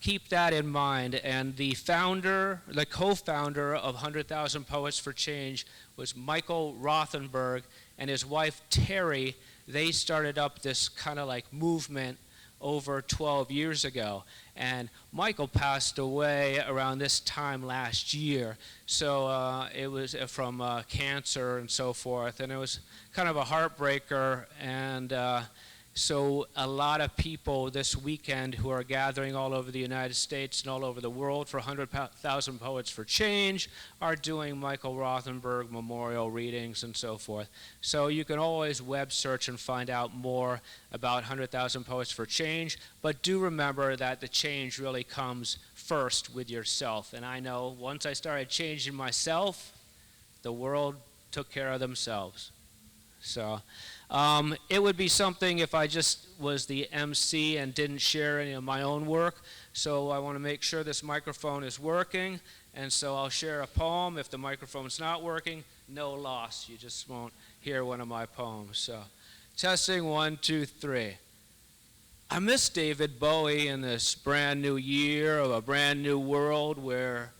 keep that in mind. And the co-founder of 100,000 Poets for Change was Michael Rothenberg, and his wife Terry. They started up this kind of like movement over 12 years ago. And Michael passed away around this time last year. So it was from cancer and so forth. And it was kind of a heartbreaker. And so a lot of people this weekend who are gathering all over the United States and all over the world for 100,000 Poets for Change are doing Michael Rothenberg memorial readings and so forth. So you can always web search and find out more about 100,000 Poets for Change, but do remember that the change really comes first with yourself. And I know once I started changing myself, the world took care of themselves. So it would be something if I just was the MC and didn't share any of my own work. So I want to make sure this microphone is working, and so I'll share a poem. If the microphone's not working, no loss. You just won't hear one of my poems. So testing 1, 2, 3. I miss David Bowie in this brand new year of a brand new world where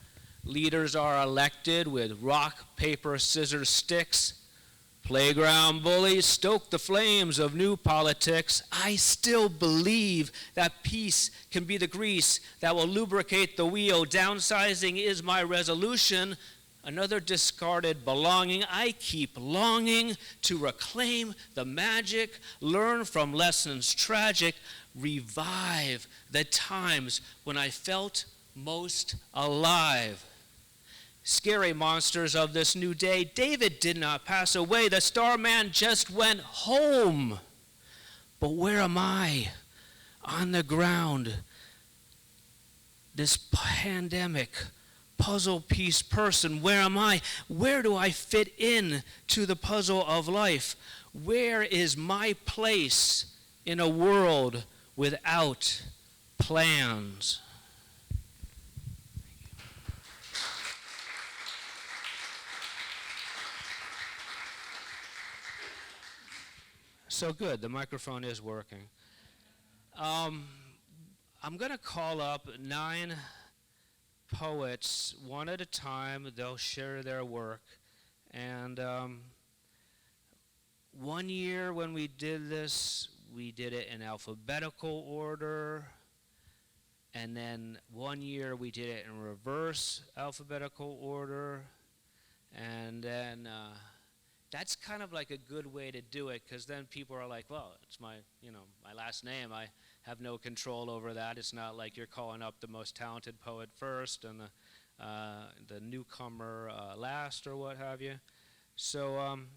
leaders are elected with rock, paper, scissors, sticks. Playground bullies stoke the flames of new politics. I still believe that peace can be the grease that will lubricate the wheel. Downsizing is my resolution. Another discarded belonging. I keep longing to reclaim the magic, learn from lessons tragic, revive the times when I felt most alive. Scary monsters of this new day, David did not pass away. The Starman just went home. But where am I? On the ground. This pandemic puzzle piece person, where am I? Where do I fit in to the puzzle of life? Where is my place in a world without plans? So good, the microphone is working. I'm going to call up 9 poets one at a time. They'll share their work. And one year when we did this, we did it in alphabetical order. And then one year we did it in reverse alphabetical order. And then that's kind of like a good way to do it, because then people are like, well, it's my last name. I have no control over that. It's not like you're calling up the most talented poet first and the newcomer last or what have you. So I'm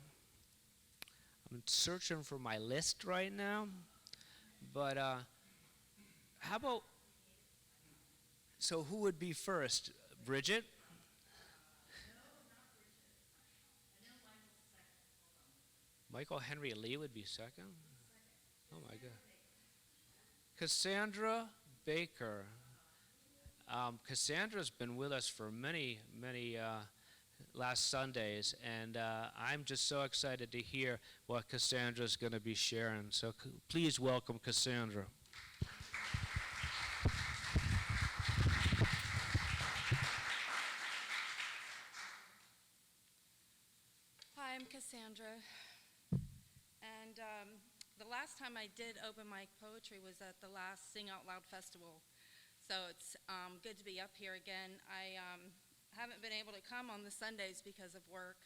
searching for my list right now. But how about, so who would be first? Bridget? Michael Henry Lee would be second? Oh my God. Cassandra Baker. Cassandra's been with us for many last Sundays, and I'm just so excited to hear what Cassandra's going to be sharing. So please welcome Cassandra. Hi, I'm Cassandra. And the last time I did open mic poetry was at the last Sing Out Loud Festival. So it's good to be up here again. I haven't been able to come on the Sundays because of work.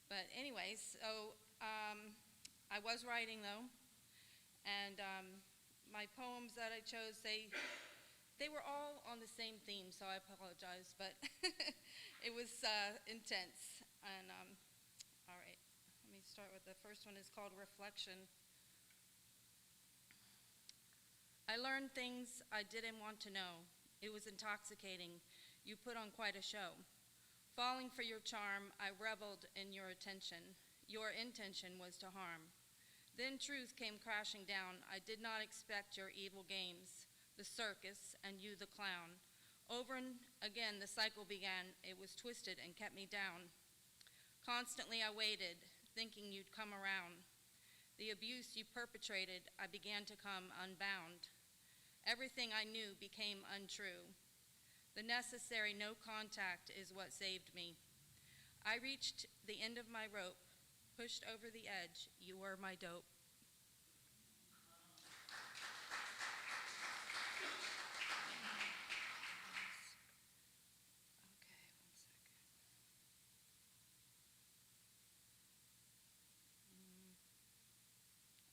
But anyways, so I was writing though. And my poems that I chose, they were all on the same theme, so I apologize. But it was intense. And all right. Let me start with the first one. Is called Reflection. I learned things I didn't want to know. It was intoxicating. You put on quite a show. Falling for your charm, I reveled in your attention. Your intention was to harm. Then truth came crashing down. I did not expect your evil games, the circus and you the clown. Over and again the cycle began. It was twisted and kept me down. Constantly I waited, thinking you'd come around. The abuse you perpetrated, I began to come unbound. Everything I knew became untrue. The necessary no contact is what saved me. I reached the end of my rope, pushed over the edge. You were my dope. Okay, 1 second.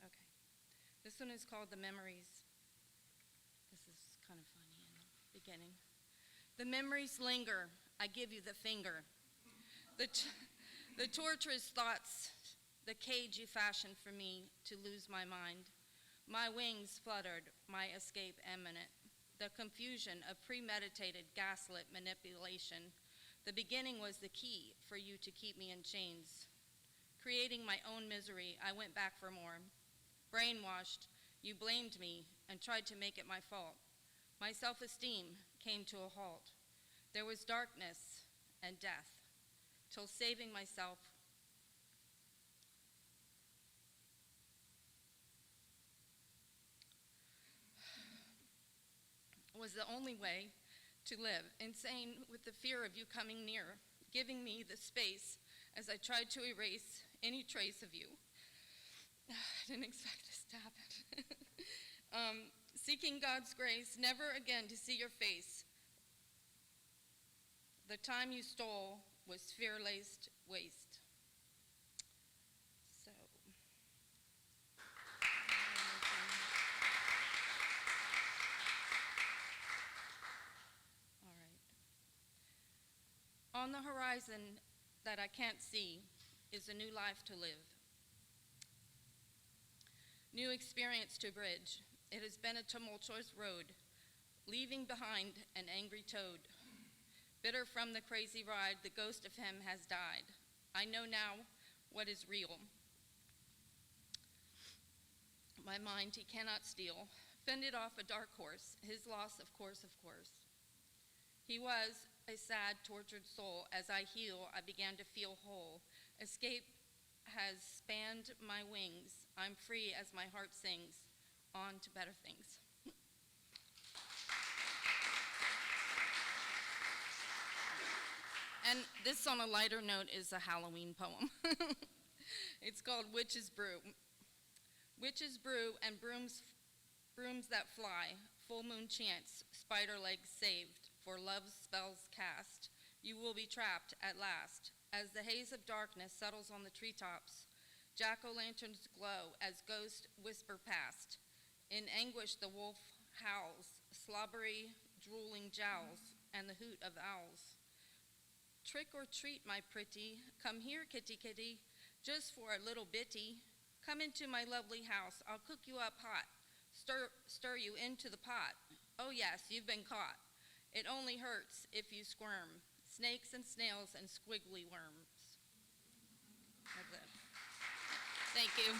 Okay. This one is called The Memories. This is kind of funny in the beginning. The memories linger. I give you the finger. The torturous thoughts, the cage you fashioned for me to lose my mind. My wings fluttered, my escape imminent. The confusion of premeditated gaslit manipulation. The beginning was the key for you to keep me in chains. Creating my own misery, I went back for more. Brainwashed, you blamed me and tried to make it my fault. My self-esteem came to a halt. There was darkness and death, till saving myself was the only way to live, insane with the fear of you coming near, giving me the space as I tried to erase any trace of you. I didn't expect this to happen. Seeking God's grace, never again to see your face. The time you stole was fear-laced waste. So, all right. On the horizon that I can't see is a new life to live. New experience to bridge. It has been a tumultuous road, leaving behind an angry toad. Bitter from the crazy ride, the ghost of him has died. I know now what is real. My mind he cannot steal, fended off a dark horse, his loss, of course. He was a sad, tortured soul. As I heal, I began to feel whole. Escape has spanned my wings. I'm free as my heart sings, on to better things. And this, on a lighter note, is a Halloween poem. It's called Witch's Brew. Witch's brew and brooms that fly, full moon chants, spider legs saved, for love's spells cast. You will be trapped at last. As the haze of darkness settles on the treetops, jack-o'-lanterns glow as ghosts whisper past. In anguish the wolf howls, slobbery, drooling jowls, and the hoot of owls. Trick or treat, my pretty, come here, kitty, kitty, just for a little bitty. Come into my lovely house, I'll cook you up hot, stir you into the pot. Oh yes, you've been caught. It only hurts if you squirm. Snakes and snails and squiggly worms. That's it. Thank you.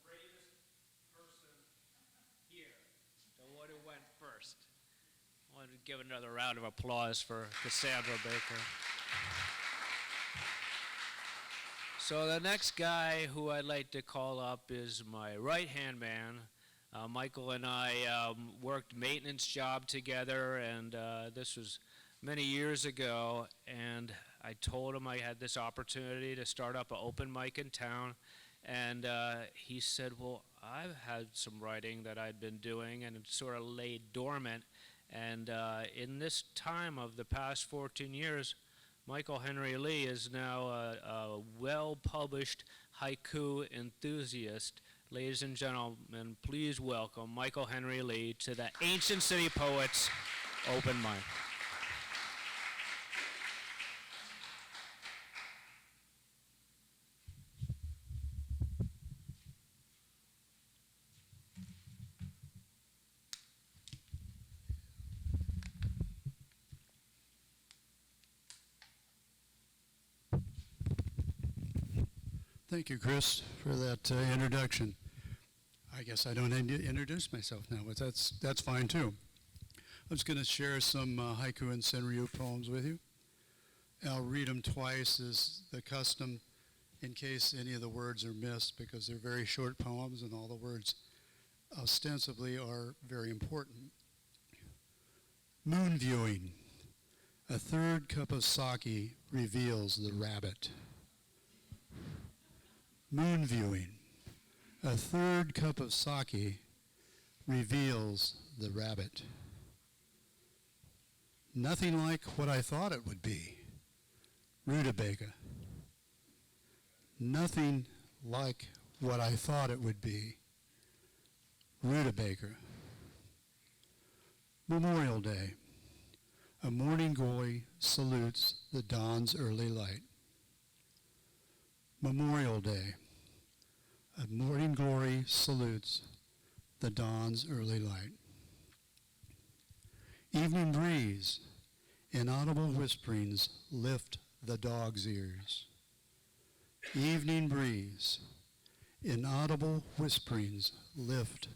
The bravest person here, the one who went first. I want to give another round of applause for Cassandra Baker. So the next guy who I'd like to call up is my right-hand man. Michael and I worked maintenance job together, and this was many years ago, and I told him I had this opportunity to start up an open mic in town, and he said, well, I've had some writing that I'd been doing, and it sort of laid dormant, and in this time of the past 14 years, Michael Henry Lee is now a well-published haiku enthusiast. Ladies and gentlemen, please welcome Michael Henry Lee to the Ancient City Poets Open Mic. Thank you, Chris, for that introduction. I guess I don't need to introduce myself now, but that's fine too. I was going to share some haiku and senryu poems with you. I'll read them twice as the custom in case any of the words are missed, because they're very short poems and all the words ostensibly are very important. Moon viewing. A third cup of sake reveals the rabbit. Moon viewing. A third cup of sake reveals the rabbit. Nothing like what I thought it would be. Rutabaga. Nothing like what I thought it would be. Rutabaga. Memorial Day. A morning glory salutes the dawn's early light. Memorial Day. A morning glory salutes the dawn's early light. Evening breeze. Inaudible whisperings lift the dog's ears. Evening breeze. Inaudible whisperings lift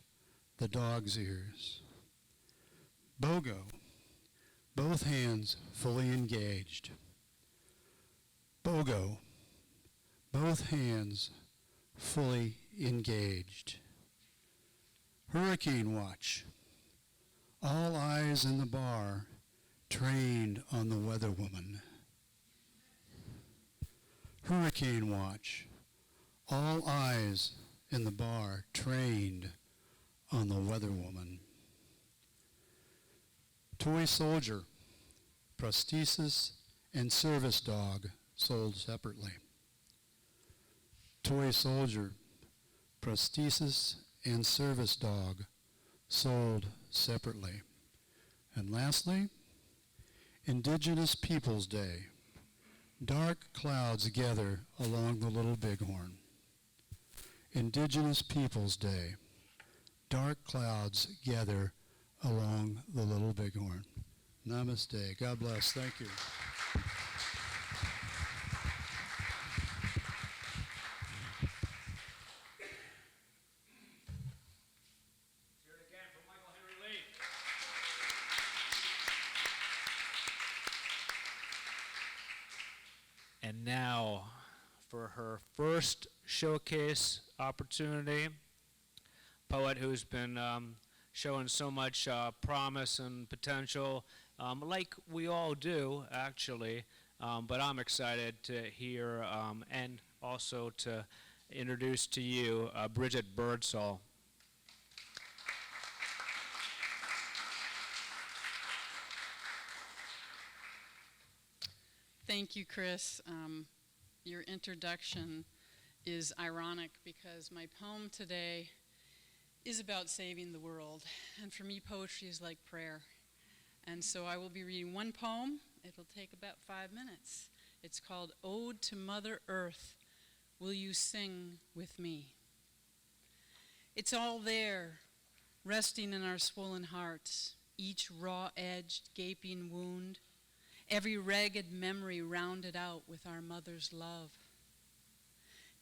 the dog's ears. BOGO. Both hands fully engaged. BOGO. Both hands fully engaged. Hurricane watch. All eyes in the bar trained on the weather woman. Hurricane watch. All eyes in the bar trained on the weather woman. Toy soldier. Prosthesis and service dog sold separately. Toy soldier. Prosthesis and service dog sold separately. And lastly, Indigenous Peoples Day. Dark clouds gather along the Little Bighorn. Indigenous Peoples Day. Dark clouds gather along the Little Bighorn. Namaste. God bless. Thank you. And now, for her first showcase opportunity, poet who's been showing so much promise and potential, like we all do, actually. But I'm excited to hear and also to introduce to you Bridget Birdsall. Thank you, Chris. Your introduction is ironic because my poem today is about saving the world. And for me, poetry is like prayer. And so I will be reading one poem. It'll take about 5 minutes. It's called Ode to Mother Earth. Will you sing with me? It's all there, resting in our swollen hearts, each raw-edged, gaping wound, every ragged memory rounded out with our mother's love.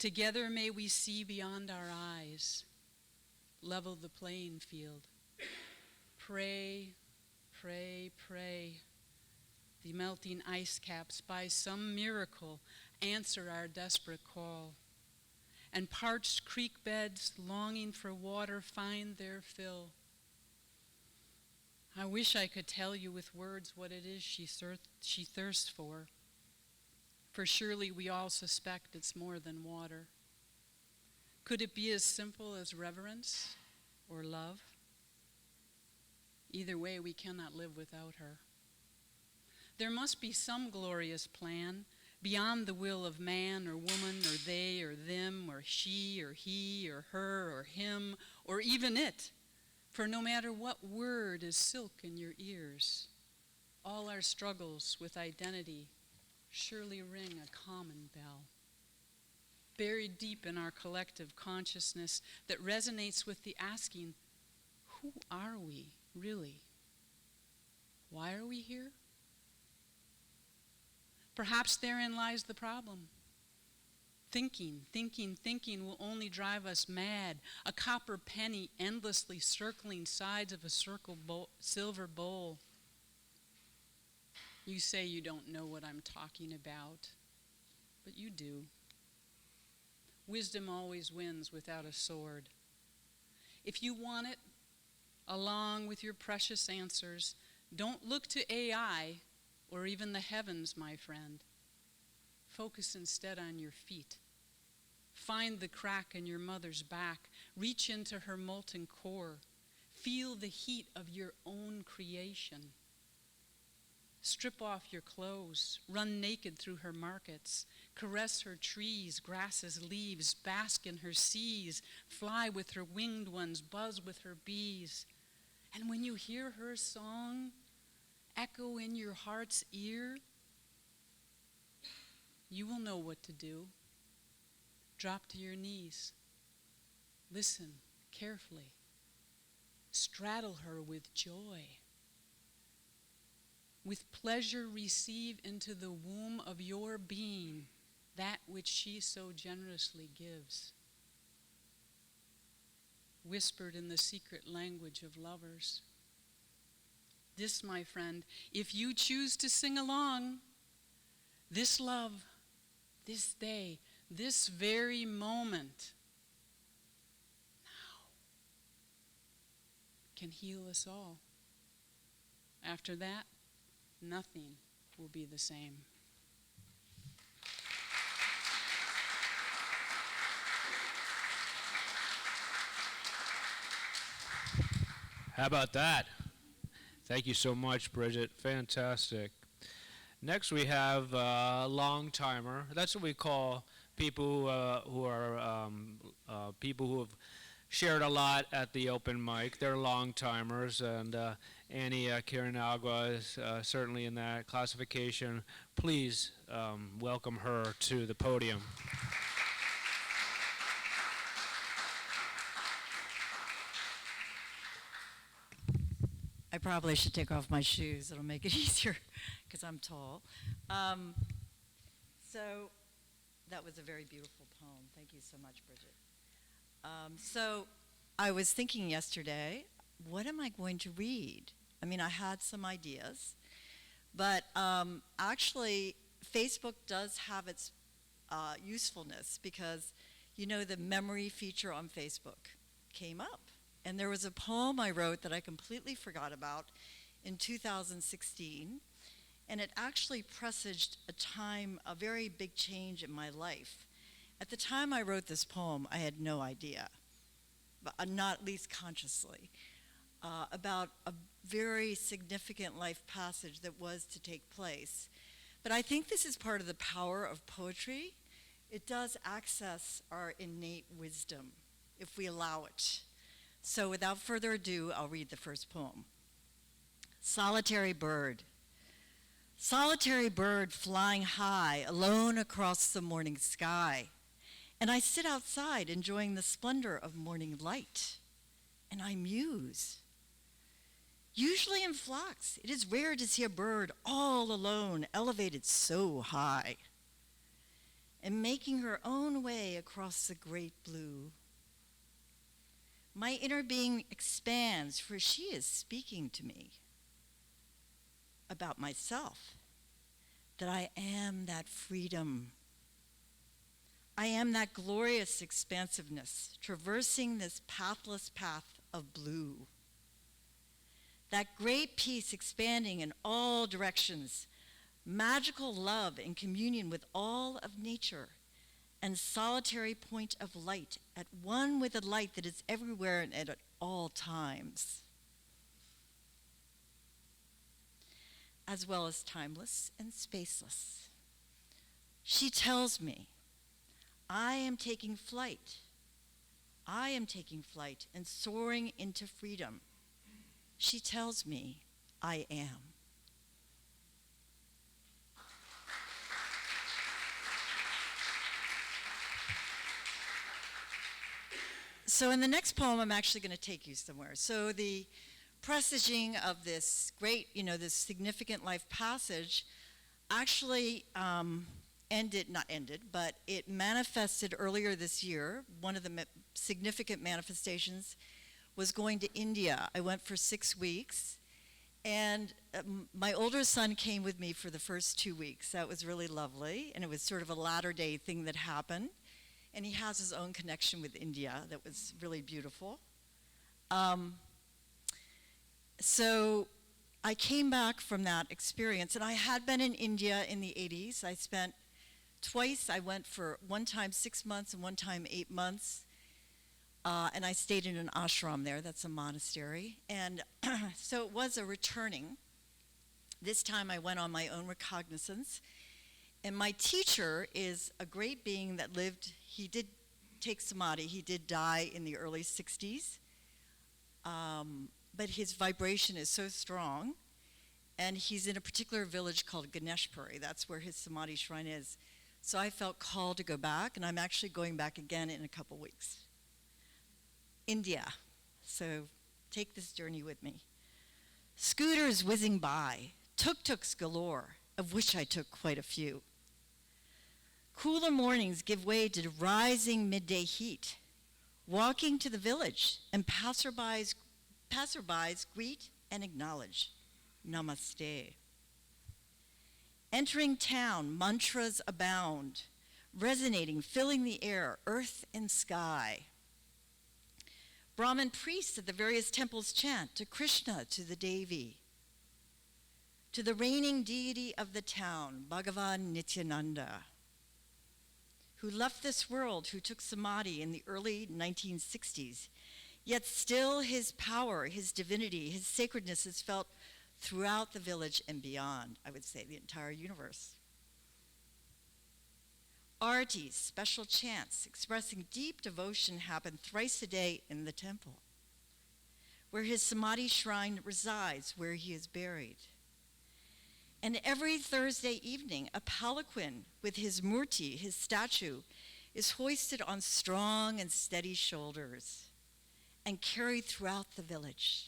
Together may we see beyond our eyes, level the playing field. Pray, pray, pray. The melting ice caps by some miracle answer our desperate call. And parched creek beds longing for water find their fill. I wish I could tell you with words what it is she thirsts for surely we all suspect it's more than water. Could it be as simple as reverence or love? Either way, we cannot live without her. There must be some glorious plan beyond the will of man or woman or they or them or she or he or her or him or even it. For no matter what word is silk in your ears, all our struggles with identity surely ring a common bell. Buried deep in our collective consciousness that resonates with the asking, who are we really? Why are we here? Perhaps therein lies the problem. Thinking will only drive us mad. A copper penny endlessly circling sides of a silver bowl. You say you don't know what I'm talking about, but you do. Wisdom always wins without a sword. If you want it, along with your precious answers, don't look to AI or even the heavens, my friend. Focus instead on your feet. Find the crack in your mother's back. Reach into her molten core. Feel the heat of your own creation. Strip off your clothes. Run naked through her markets. Caress her trees, grasses, leaves. Bask in her seas. Fly with her winged ones. Buzz with her bees. And when you hear her song echo in your heart's ear, you will know what to do. Drop to your knees. Listen carefully. Straddle her with joy. With pleasure receive into the womb of your being that which she so generously gives. Whispered in the secret language of lovers. This, my friend, if you choose to sing along, this love, this day, this very moment, now, can heal us all. After that, nothing will be the same. How about that? Thank you so much, Bridget. Fantastic. Next, we have a long timer. That's what we call people who are people who have shared a lot at the open mic. They're long timers, and Annie Kirinagua is certainly in that classification. Please welcome her to the podium. I probably should take off my shoes. It'll make it easier because I'm tall. So that was a very beautiful poem. Thank you so much, Bridget. So I was thinking yesterday, what am I going to read? I mean, I had some ideas, but actually Facebook does have its usefulness because, you know, the memory feature on Facebook came up. And there was a poem I wrote that I completely forgot about in 2016, and it actually presaged a very big change in my life. At the time I wrote this poem, I had no idea, but not at least consciously, about a very significant life passage that was to take place. But I think this is part of the power of poetry. It does access our innate wisdom if we allow it. So without further ado, I'll read the first poem. Solitary bird. Solitary bird flying high, alone across the morning sky. And I sit outside enjoying the splendor of morning light. And I muse. Usually in flocks, it is rare to see a bird all alone, elevated so high, and making her own way across the great blue. My inner being expands, for she is speaking to me about myself, that I am that freedom. I am that glorious expansiveness, traversing this pathless path of blue. That great peace expanding in all directions, magical love in communion with all of nature, and solitary point of light, at one with the light that is everywhere and at all times, as well as timeless and spaceless. She tells me, I am taking flight. I am taking flight and soaring into freedom. She tells me, I am. So in the next poem, I'm actually going to take you somewhere. So the presaging of this great, this significant life passage actually but it manifested earlier this year. One of the significant manifestations was going to India. I went for 6 weeks, And my older son came with me for the first 2 weeks. That was really lovely, and it was sort of a latter-day thing that happened. And he has his own connection with India that was really beautiful. So I came back from that experience, and I had been in India in the 80s. I spent twice. I went for one time 6 months and one time 8 months. And I stayed in an ashram there. That's a monastery. And so it was a returning. This time I went on my own recognizance. And my teacher is a great being that lived, he did take samadhi. He did die in the early 60s. But his vibration is so strong. And he's in a particular village called Ganeshpuri. That's where his samadhi shrine is. So I felt called to go back, and I'm actually going back again in a couple weeks. India. So take this journey with me. Scooters whizzing by, tuk-tuks galore, of which I took quite a few. Cooler mornings give way to rising midday heat. Walking to the village, and passerbys greet and acknowledge. Namaste. Entering town, mantras abound, resonating, filling the air, earth and sky. Brahmin priests at the various temples chant to Krishna, to the Devi, to the reigning deity of the town, Bhagavan Nityananda, who left this world, who took samadhi in the early 1960s, yet still his power, his divinity, his sacredness is felt throughout the village and beyond, I would say the entire universe. Artis, special chants expressing deep devotion, happen thrice a day in the temple, where his samadhi shrine resides, where he is buried. And every Thursday evening, a palanquin with his murti, his statue, is hoisted on strong and steady shoulders and carried throughout the village,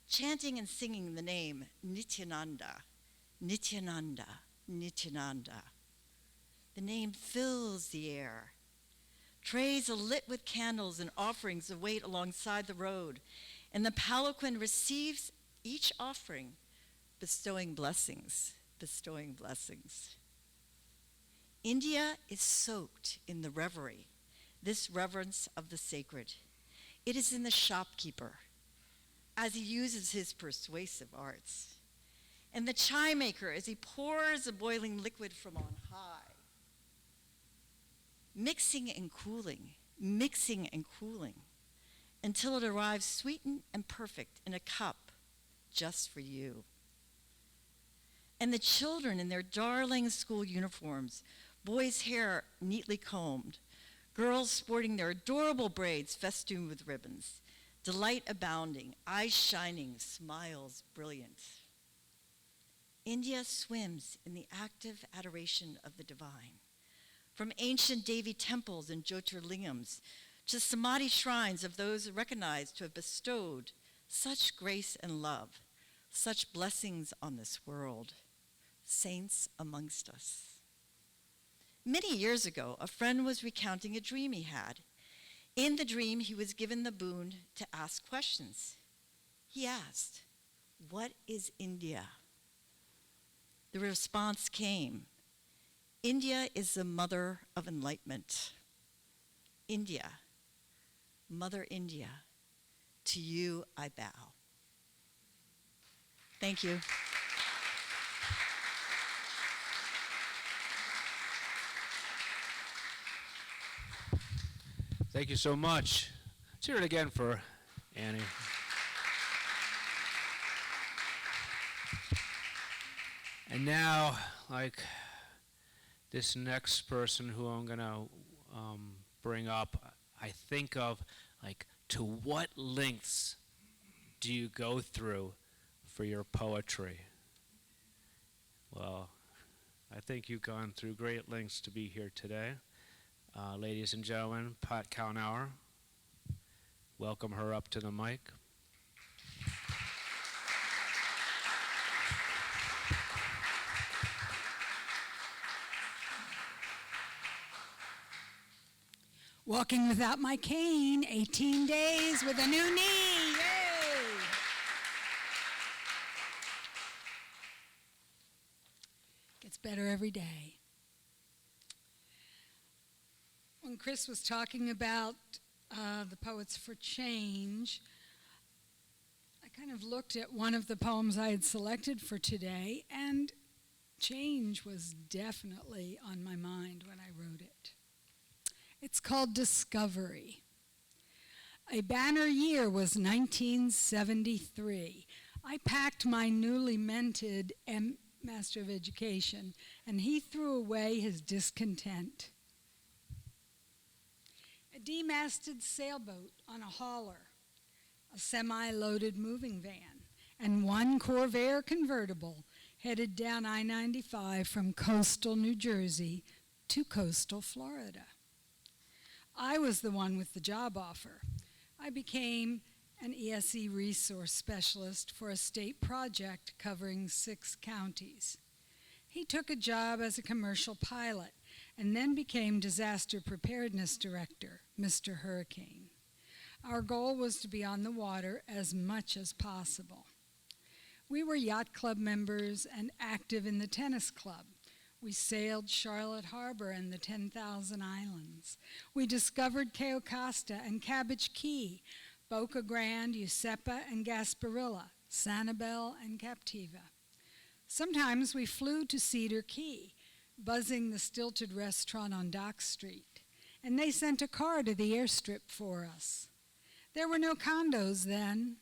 chanting and singing the name Nityananda, Nityananda, Nityananda. The name fills the air. Trays are lit with candles and offerings await alongside the road, and the palanquin receives each offering, bestowing blessings, bestowing blessings. India is soaked in the reverie, this reverence of the sacred. It is in the shopkeeper, as he uses his persuasive arts, and the chai maker as he pours a boiling liquid from on high. Mixing and cooling, until it arrives sweetened and perfect in a cup just for you. And the children in their darling school uniforms, boys' hair neatly combed, girls sporting their adorable braids festooned with ribbons, delight abounding, eyes shining, smiles brilliant. India swims in the active adoration of the divine. From ancient Devi temples and Jyotirlingams to samadhi shrines of those recognized to have bestowed such grace and love, such blessings on this world, saints amongst us. Many years ago, a friend was recounting a dream he had. In the dream, he was given the boon to ask questions. He asked, "What is India?" The response came, "India is the mother of enlightenment." India, Mother India, to you I bow. Thank you. Thank you so much. Let's hear it again for Annie. And now, like this next person who I'm going to bring up, I think of, like, to what lengths do you go through for your poetry? Well, I think you've gone through great lengths to be here today. Ladies and gentlemen, Pat Kaunauer, welcome her up to the mic. Walking without my cane, 18 days with a new knee. Yay! better every day. When Chris was talking about the Poets for Change, I kind of looked at one of the poems I had selected for today, and change was definitely on my mind when I wrote it. It's called Discovery. A banner year was 1973. I packed my newly minted Master of Education, and he threw away his discontent. A demasted sailboat on a hauler, a semi-loaded moving van, and one Corvair convertible headed down I-95 from coastal New Jersey to coastal Florida. I was the one with the job offer. I became an ESE resource specialist for a state project covering 6 counties. He took a job as a commercial pilot and then became disaster preparedness director, Mr. Hurricane. Our goal was to be on the water as much as possible. We were yacht club members and active in the tennis club. We sailed Charlotte Harbor and the 10,000 Islands. We discovered Cayo Costa and Cabbage Key, Boca Grande, Euseppa and Gasparilla, Sanibel and Captiva. Sometimes we flew to Cedar Key, buzzing the stilted restaurant on Dock Street, and they sent a car to the airstrip for us. There were no condos then,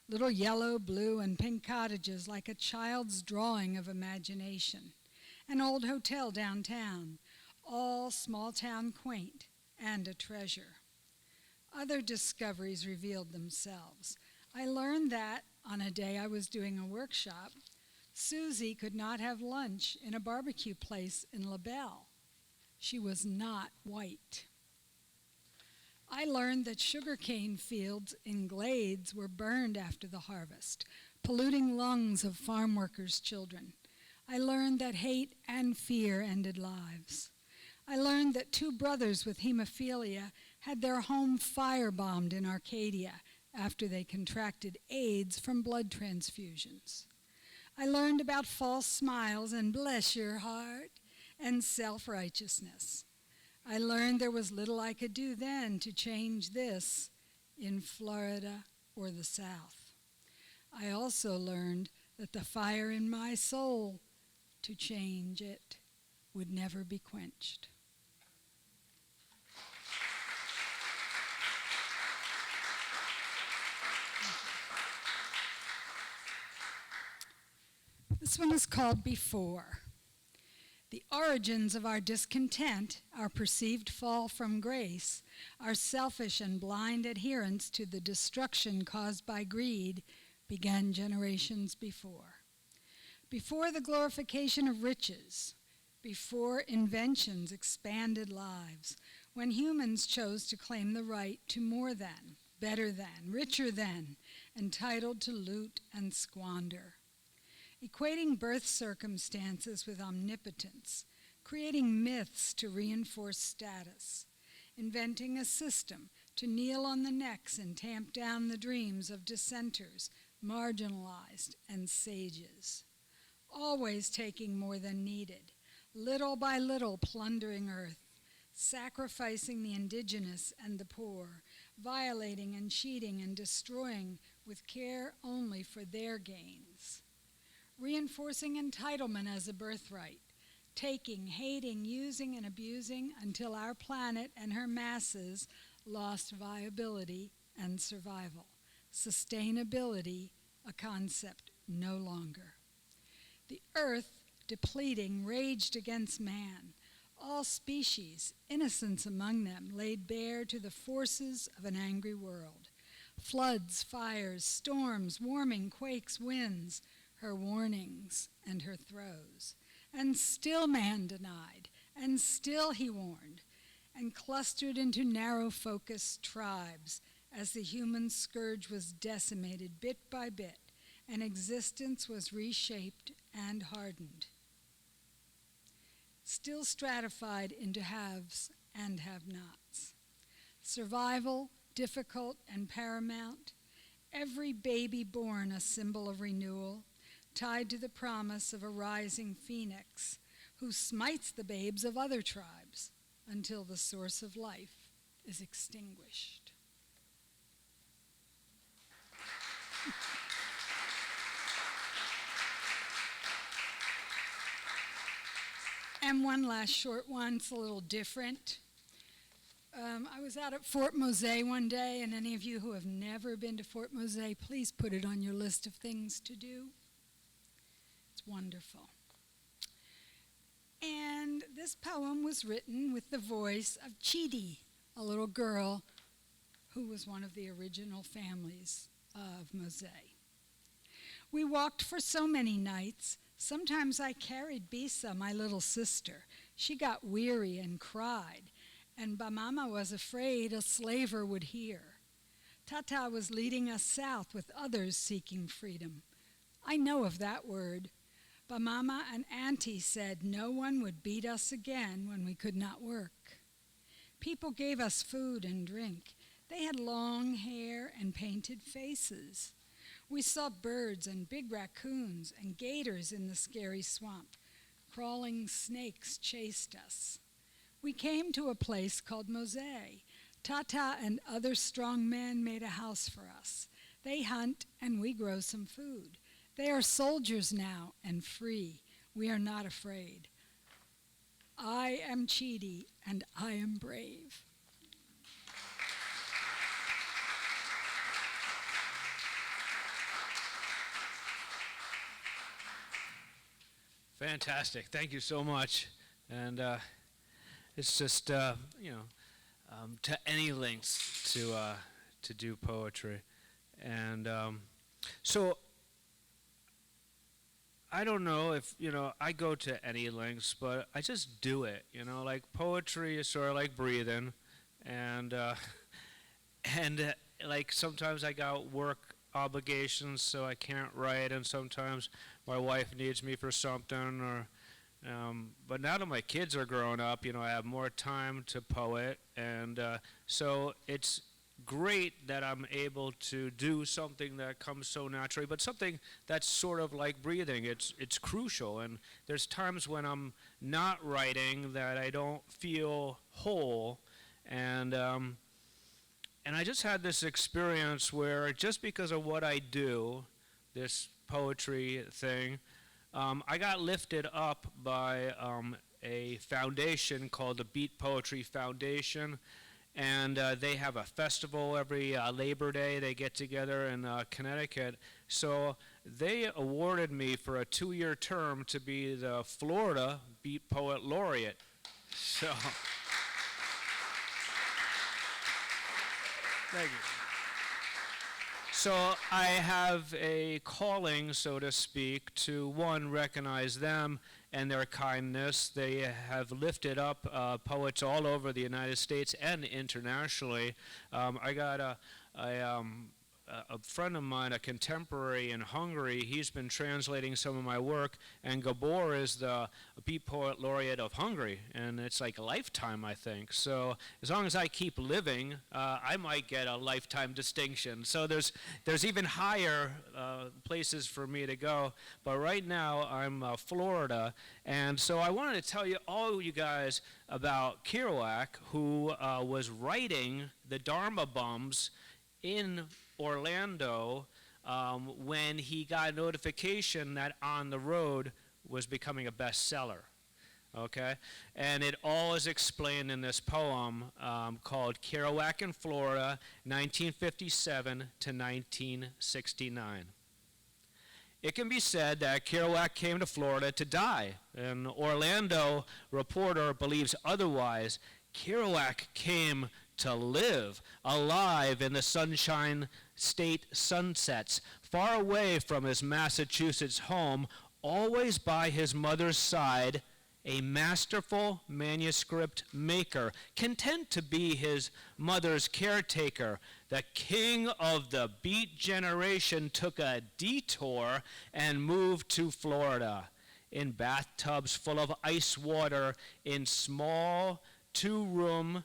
little yellow, blue, and pink cottages like a child's drawing of imagination. An old hotel downtown, all small-town quaint, and a treasure. Other discoveries revealed themselves. I learned that, on a day I was doing a workshop, Susie could not have lunch in a barbecue place in LaBelle. She was not white. I learned that sugarcane fields in glades were burned after the harvest, polluting lungs of farm workers' children. I learned that hate and fear ended lives. I learned that 2 brothers with hemophilia had their home firebombed in Arcadia after they contracted AIDS from blood transfusions. I learned about false smiles and bless your heart and self-righteousness. I learned there was little I could do then to change this in Florida or the South. I also learned that the fire in my soul to change it would never be quenched. This one is called Before. The origins of our discontent, our perceived fall from grace, our selfish and blind adherence to the destruction caused by greed began generations before. Before the glorification of riches, before inventions expanded lives, when humans chose to claim the right to more than, better than, richer than, entitled to loot and squander. Equating birth circumstances with omnipotence, creating myths to reinforce status, inventing a system to kneel on the necks and tamp down the dreams of dissenters, marginalized, and sages. Always taking more than needed, little by little plundering earth, sacrificing the indigenous and the poor, violating and cheating and destroying with care only for their gains. Reinforcing entitlement as a birthright, taking, hating, using, and abusing until our planet and her masses lost viability and survival. Sustainability, a concept no longer. The earth, depleting, raged against man. All species, innocents among them, laid bare to the forces of an angry world. Floods, fires, storms, warming, quakes, winds, her warnings and her throes. And still man denied, and still he warned, and clustered into narrow-focused tribes as the human scourge was decimated bit by bit, and existence was reshaped and hardened. Still stratified into haves and have-nots. Survival, difficult and paramount, every baby born a symbol of renewal, tied to the promise of a rising phoenix, who smites the babes of other tribes until the source of life is extinguished. And one last short one, it's a little different. I was out at Fort Mose one day, and any of you who have never been to Fort Mose, please put it on your list of things to do. It's wonderful. And this poem was written with the voice of Chidi, a little girl who was one of the original families of Mose. We walked for so many nights. Sometimes I carried Bisa, my little sister. She got weary and cried, and Bamama was afraid a slaver would hear. Tata was leading us south with others seeking freedom. I know of that word. Bamama and Auntie said no one would beat us again when we could not work. People gave us food and drink. They had long hair and painted faces. We saw birds and big raccoons and gators in the scary swamp. Crawling snakes chased us. We came to a place called Mose. Tata and other strong men made a house for us. They hunt and we grow some food. They are soldiers now and free. We are not afraid. I am Chidi and I am brave. Fantastic. Thank you so much. And it's just, to any lengths to do poetry. And so I don't know if, I go to any lengths, but I just do it. Like poetry is sort of like breathing. And like sometimes I got work obligations, so I can't write, and sometimes my wife needs me for something, or but now that my kids are growing up, I have more time to poet, and so it's great that I'm able to do something that comes so naturally, but something that's sort of like breathing. It's crucial, and there's times when I'm not writing that I don't feel whole, and I just had this experience where just because of what I do, this poetry thing, I got lifted up by a foundation called the Beat Poetry Foundation, and they have a festival every Labor Day. They get together in Connecticut. So they awarded me for a 2-year term to be the Florida Beat Poet Laureate. So... Thank you. So I have a calling, so to speak, to one, recognize them and their kindness. They have lifted up poets all over the United States and internationally. I got a friend of mine, a contemporary in Hungary. He's been translating some of my work, and Gabor is the Beat Poet Laureate of Hungary, and it's like a lifetime, I think. So as long as I keep living, I might get a lifetime distinction. So there's even higher places for me to go, but right now I'm Florida, and so I wanted to tell you, all you guys, about Kerouac, who was writing the Dharma Bums in Orlando when he got a notification that On the Road was becoming a bestseller. Okay? And it all is explained in this poem called Kerouac in Florida, 1957 to 1969. It can be said that Kerouac came to Florida to die. An Orlando reporter believes otherwise. Kerouac came to live, alive in the Sunshine State sunsets, far away from his Massachusetts home, always by his mother's side, a masterful manuscript maker, content to be his mother's caretaker. The king of the Beat generation took a detour and moved to Florida. In bathtubs full of ice water, in small 2-room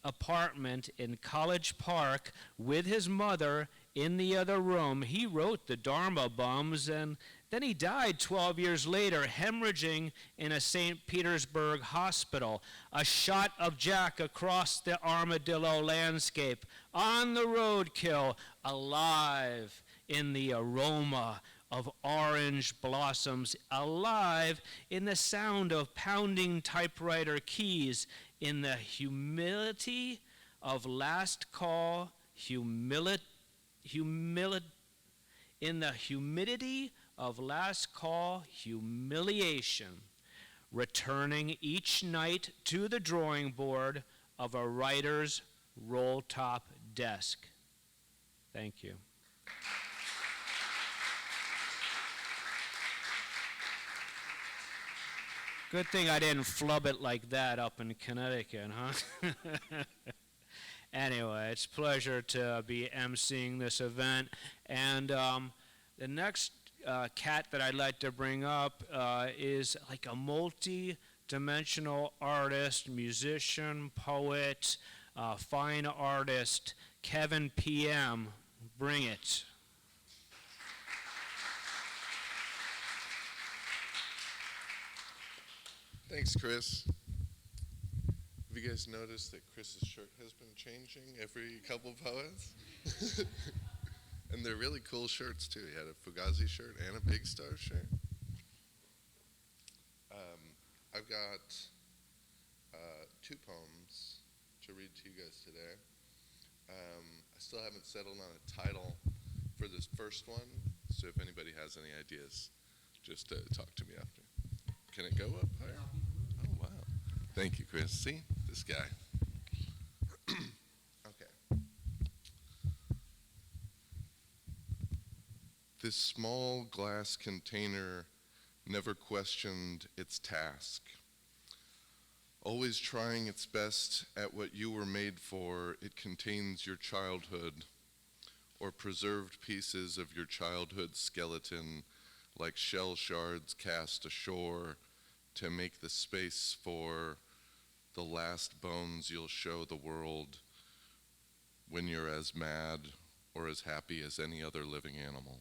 apartment in College Park with his mother in the other room, he wrote the Dharma Bums, and Then he died 12 years later, hemorrhaging in a St. Petersburg hospital. A shot of Jack across the armadillo landscape, on the roadkill, alive in the aroma of orange blossoms, alive in the sound of pounding typewriter keys, in the humility of last call, in the humidity of last call humiliation, returning each night to the drawing board of a writer's roll-top desk. Thank you. Good thing I didn't flub it like that up in Connecticut, huh? Anyway, it's a pleasure to be emceeing this event. And the next cat that I'd like to bring up is like a multi-dimensional artist, musician, poet, fine artist, Kevin P.M. Bring it. Thanks, Chris. Have you guys noticed that Chris's shirt has been changing every couple poets? And they're really cool shirts, too. He had a Fugazi shirt and a Big Star shirt. I've got 2 poems to read to you guys today. I still haven't settled on a title for this first one, so if anybody has any ideas, just talk to me after. Can it go up higher? Oh, wow. Thank you, Chris. See? This guy. Okay. This small glass container never questioned its task. Always trying its best at what you were made for, it contains your childhood, or preserved pieces of your childhood skeleton, like shell shards cast ashore to make the space for the last bones you'll show the world when you're as mad or as happy as any other living animal.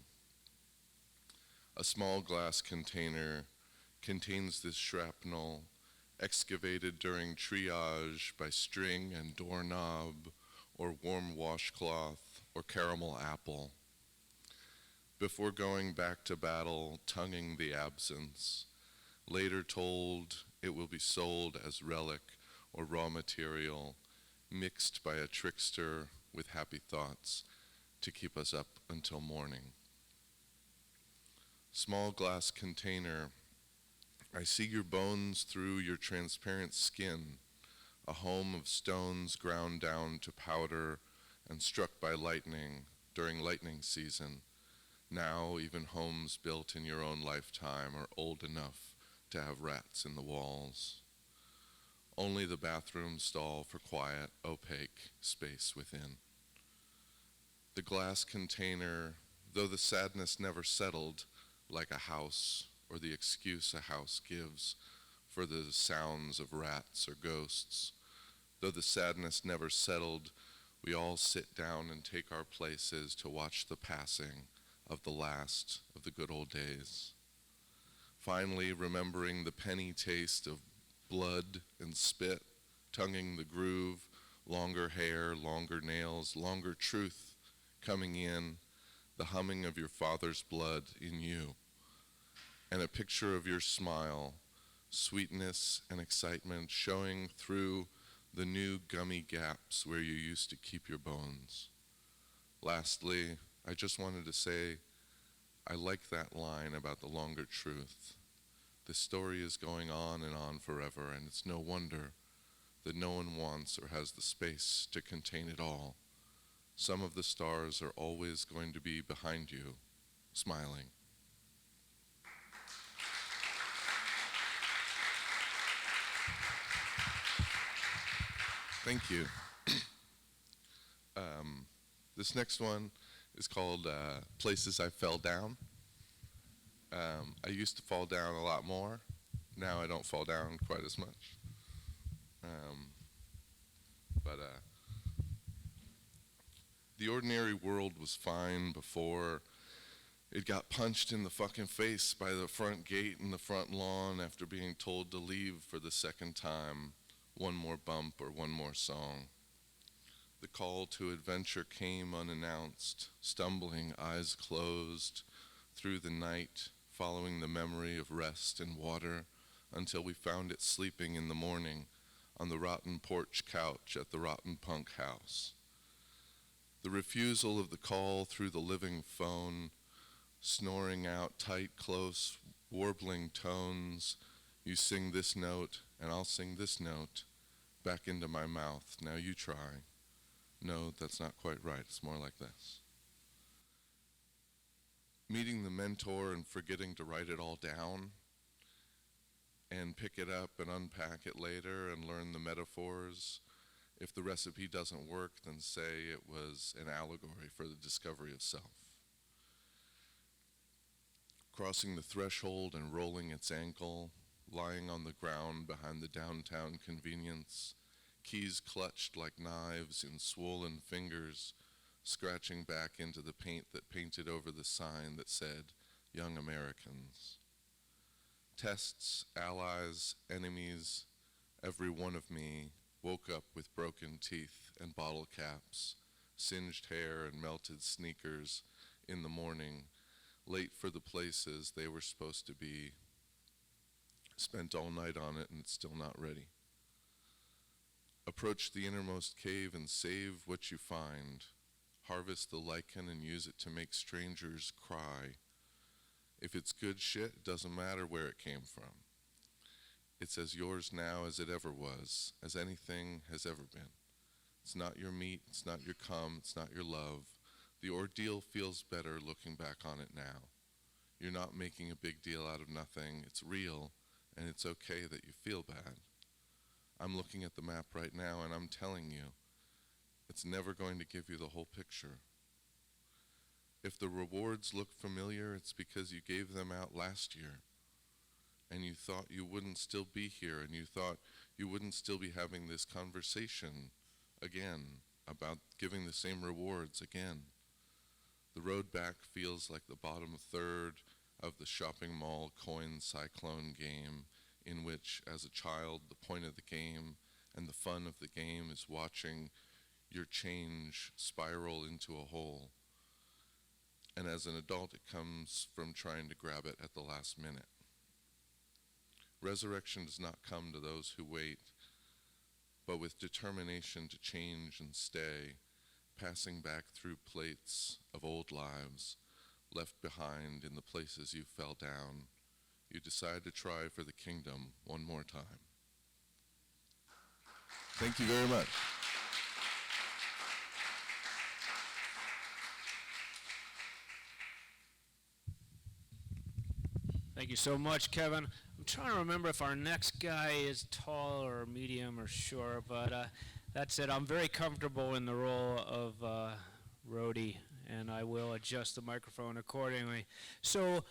A small glass container contains this shrapnel excavated during triage by string and doorknob or warm washcloth or caramel apple. Before going back to battle, tonguing the absence, later told it will be sold as relic or raw material, mixed by a trickster with happy thoughts to keep us up until morning. Small glass container, I see your bones through your transparent skin, a home of stones ground down to powder and struck by lightning during lightning season. Now even homes built in your own lifetime are old enough to have rats in the walls. Only the bathroom stall for quiet, opaque space within. The glass container, though the sadness never settled, like a house or the excuse a house gives for the sounds of rats or ghosts. Though the sadness never settled, we all sit down and take our places to watch the passing of the last of the good old days. Finally, remembering the penny taste of blood and spit, tonguing the groove, longer hair, longer nails, longer truth coming in, the humming of your father's blood in you, and a picture of your smile, sweetness and excitement showing through the new gummy gaps where you used to keep your bones. Lastly, I just wanted to say, I like that line about the longer truth. The story is going on and on forever, and it's no wonder that no one wants or has the space to contain it all. Some of the stars are always going to be behind you, smiling. Thank you. This next one is called Places I Fell Down. I used to fall down a lot more. Now I don't fall down quite as much. But the ordinary world was fine before It got punched in the fucking face by the front gate in the front lawn after being told to leave for the second time. One more bump or one more song. The call to adventure came unannounced, stumbling, eyes closed, through the night, following the memory of rest and water, until we found it sleeping in the morning on the rotten porch couch at the rotten punk house. The refusal of the call through the living phone, snoring out tight, close, warbling tones. You sing this note, and I'll sing this note back into my mouth. Now you try. No, that's not quite right. It's more like this. Meeting the mentor and forgetting to write it all down and pick it up and unpack it later and learn the metaphors. If the recipe doesn't work, then say it was an allegory for the discovery of self. Crossing the threshold and rolling its ankle, lying on the ground behind the downtown convenience, keys clutched like knives in swollen fingers, scratching back into the paint that painted over the sign that said, Young Americans. Tests, allies, enemies, every one of me woke up with broken teeth and bottle caps, singed hair and melted sneakers in the morning, late for the places they were supposed to be, spent all night on it and it's still not ready. Approach the innermost cave and save what you find. Harvest the lichen and use it to make strangers cry. If it's good shit, it doesn't matter where it came from. It's as yours now as it ever was, as anything has ever been. It's not your meat, it's not your cum, it's not your love. The ordeal feels better looking back on it now. You're not making a big deal out of nothing. It's real, and it's okay that you feel bad. I'm looking at the map right now, and I'm telling you, it's never going to give you the whole picture. If the rewards look familiar, it's because you gave them out last year, and you thought you wouldn't still be here, and you thought you wouldn't still be having this conversation again about giving the same rewards again. The road back feels like the bottom third of the shopping mall coin cyclone game, in which, as a child, the point of the game and the fun of the game is watching your change spiral into a hole. And as an adult, it comes from trying to grab it at the last minute. Resurrection does not come to those who wait, but with determination to change and stay, passing back through plates of old lives left behind in the places you fell down, you decide to try for the kingdom one more time. Thank you very much. Thank you so much, Kevin. I'm trying to remember if our next guy is tall or medium or short, but that's it. I'm very comfortable in the role of roadie, and I will adjust the microphone accordingly. So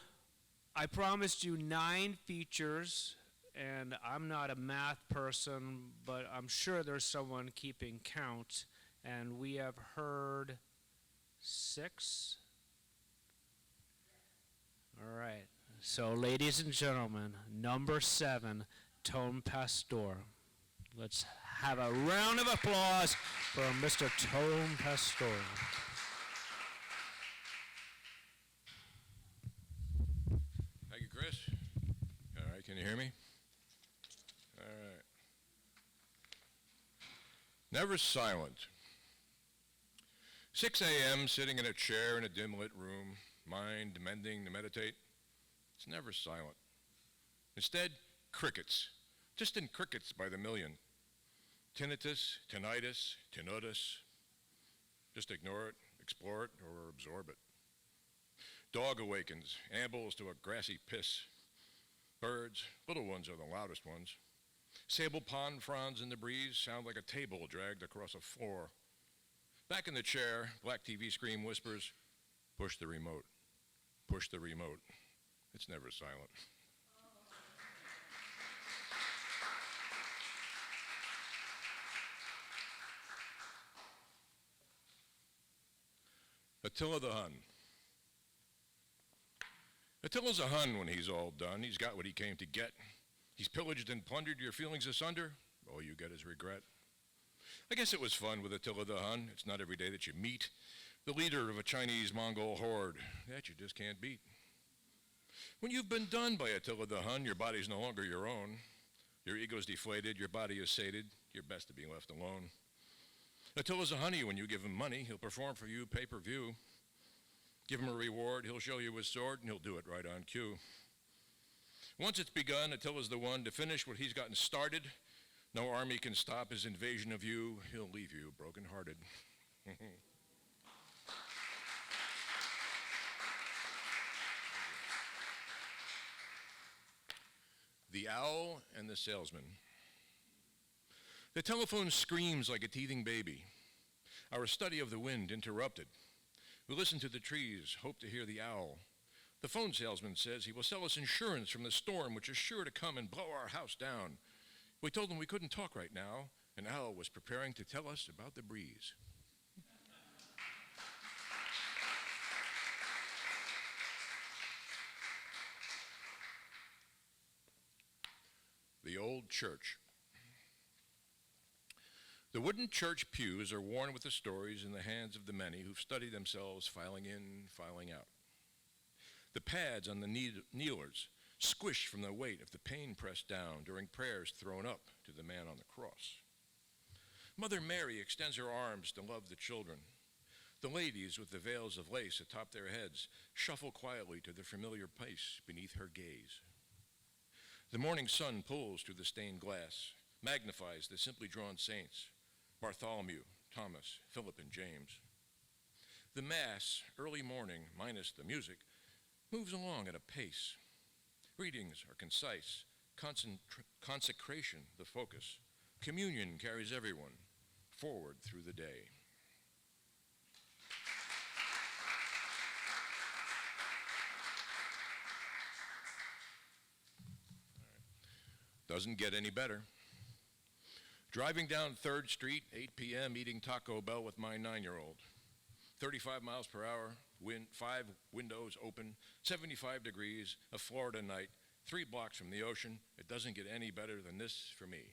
I promised you 9 features, and I'm not a math person, but I'm sure there's someone keeping count, and we have heard 6. All right. So, ladies and gentlemen, number 7, Tone Pastor. Let's have a round of applause for Mr. Tone Pastor. Thank you, Chris. All right, can you hear me? All right. Never silent. 6 a.m., sitting in a chair in a dim-lit room, mind mending to meditate. It's never silent. Instead, crickets. Distant crickets by the million. Tinnitus, tinnitus, tinnitus. Just ignore it, explore it, or absorb it. Dog awakens, ambles to a grassy piss. Birds, little ones are the loudest ones. Sable pond fronds in the breeze sound like a table dragged across a floor. Back in the chair, black TV screen whispers, push the remote, push the remote. It's never silent. Attila the Hun. Attila's a Hun when he's all done. He's got what he came to get. He's pillaged and plundered your feelings asunder. All you get is regret. I guess it was fun with Attila the Hun. It's not every day that you meet the leader of a Chinese-Mongol horde that you just can't beat. When you've been done by Attila the Hun, your body's no longer your own. Your ego's deflated, your body is sated. You're best to be left alone. Attila's a honey. When you give him money, he'll perform for you pay-per-view. Give him a reward, he'll show you his sword, and he'll do it right on cue. Once it's begun, Attila's the one to finish what he's gotten started. No army can stop his invasion of you. He'll leave you broken-hearted. The Owl and the Salesman. The telephone screams like a teething baby. Our study of the wind interrupted. We listen to the trees, hope to hear the owl. The phone salesman says he will sell us insurance from the storm, which is sure to come and blow our house down. We told him we couldn't talk right now. An owl was preparing to tell us about the breeze. The old church. The wooden church pews are worn with the stories in the hands of the many who've studied themselves filing in, filing out. The pads on the kneelers squish from the weight of the pain pressed down during prayers thrown up to the man on the cross. Mother Mary extends her arms to love the children. The ladies with the veils of lace atop their heads shuffle quietly to the familiar place beneath her gaze. The morning sun pulls through the stained glass, magnifies the simply drawn saints, Bartholomew, Thomas, Philip, and James. The Mass, early morning, minus the music, moves along at a pace. Readings are concise, consecration the focus. Communion carries everyone forward through the day. Doesn't get any better. Driving down 3rd Street, 8 p.m., eating Taco Bell with my 9-year-old. 35 miles per hour, 5 windows open, 75 degrees, a Florida night, 3 blocks from the ocean. It doesn't get any better than this for me.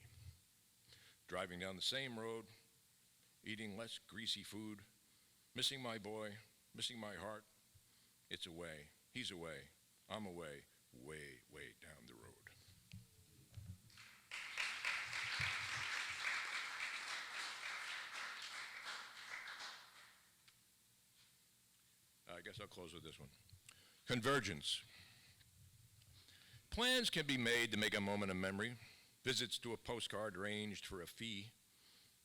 Driving down the same road, eating less greasy food, missing my boy, missing my heart. It's away, he's away, I'm away, way, way down the road. I guess I'll close with this one. Convergence. Plans can be made to make a moment of memory. Visits to a postcard arranged for a fee.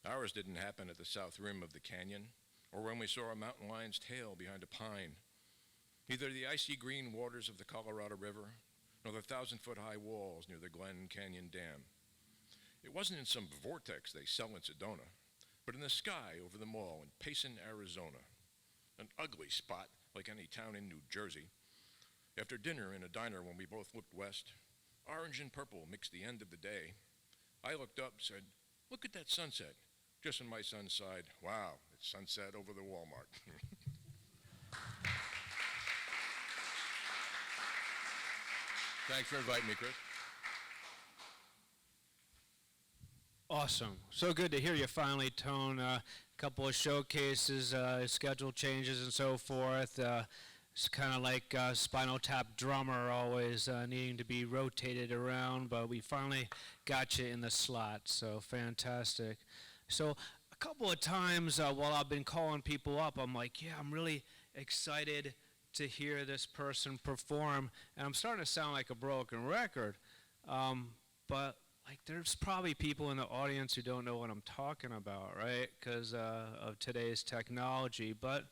Ours didn't happen at the south rim of the canyon or when we saw a mountain lion's tail behind a pine. Neither the icy green waters of the Colorado River nor the 1,000-foot-high walls near the Glen Canyon Dam. It wasn't in some vortex they sell in Sedona, but in the sky over the mall in Payson, Arizona. An ugly spot like any town in New Jersey. After dinner in a diner when we both looked west, orange and purple mixed the end of the day. I looked up, said, "Look at that sunset." Just when my son sighed, "Wow, it's sunset over the Walmart." Thanks for inviting me, Chris. Awesome. So good to hear you finally, Tone. A couple of showcases, schedule changes, and so forth. It's kind of like Spinal Tap drummer, always needing to be rotated around, but we finally got you in the slot, so fantastic. So a couple of times while I've been calling people up, I'm like, yeah, I'm really excited to hear this person perform, and I'm starting to sound like a broken record, but like there's probably people in the audience who don't know what I'm talking about, right, because of today's technology, but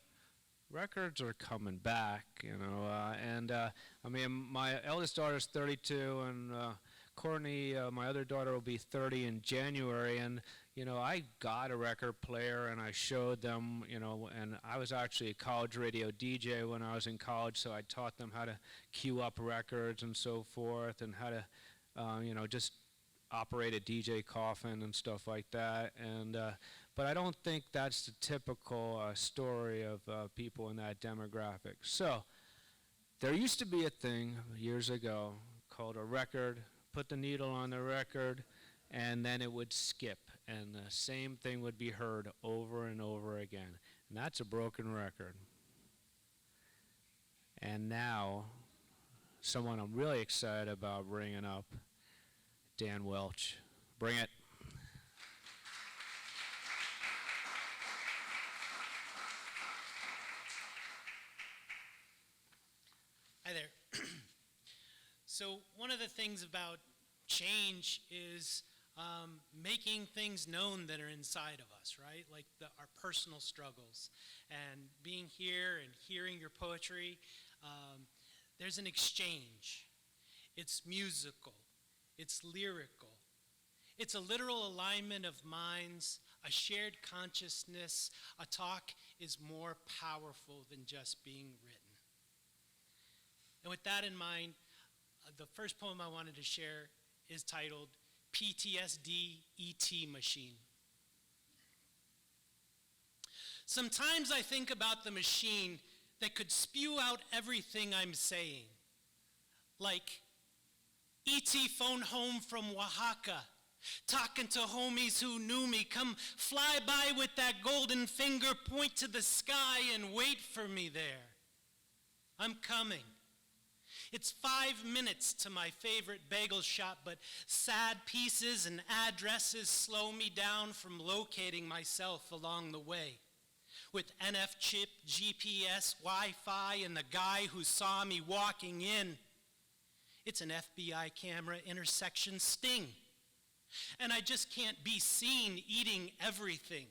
records are coming back, you know, I mean, my eldest daughter's 32, and Courtney, my other daughter, will be 30 in January, and, you know, I got a record player, and I showed them, you know, and I was actually a college radio DJ when I was in college, so I taught them how to queue up records and so forth, and how to, you know, just operate a DJ coffin and stuff like that, and but I don't think that's the typical story of people in that demographic. So There used to be a thing years ago called a record, put the needle on the record, and then it would skip, and the same thing would be heard over and over again. And that's a broken record. And now, someone I'm really excited about bringing up, Dan Welch. Bring it. Hi there. So one of the things about change is making things known that are inside of us, right? Like our personal struggles. And being here and hearing your poetry, there's an exchange. It's musical. It's lyrical. It's a literal alignment of minds, a shared consciousness. A talk is more powerful than just being written. And with that in mind, the first poem I wanted to share is titled PTSD ET Machine. Sometimes I think about the machine that could spew out everything I'm saying. Like, E.T. phone home from Oaxaca, talking to homies who knew me, come fly by with that golden finger, point to the sky and wait for me there. I'm coming. It's 5 minutes to my favorite bagel shop, but sad pieces and addresses slow me down from locating myself along the way. With NF chip, GPS, Wi-Fi, and the guy who saw me walking in, it's an FBI camera intersection sting. And I just can't be seen eating everything.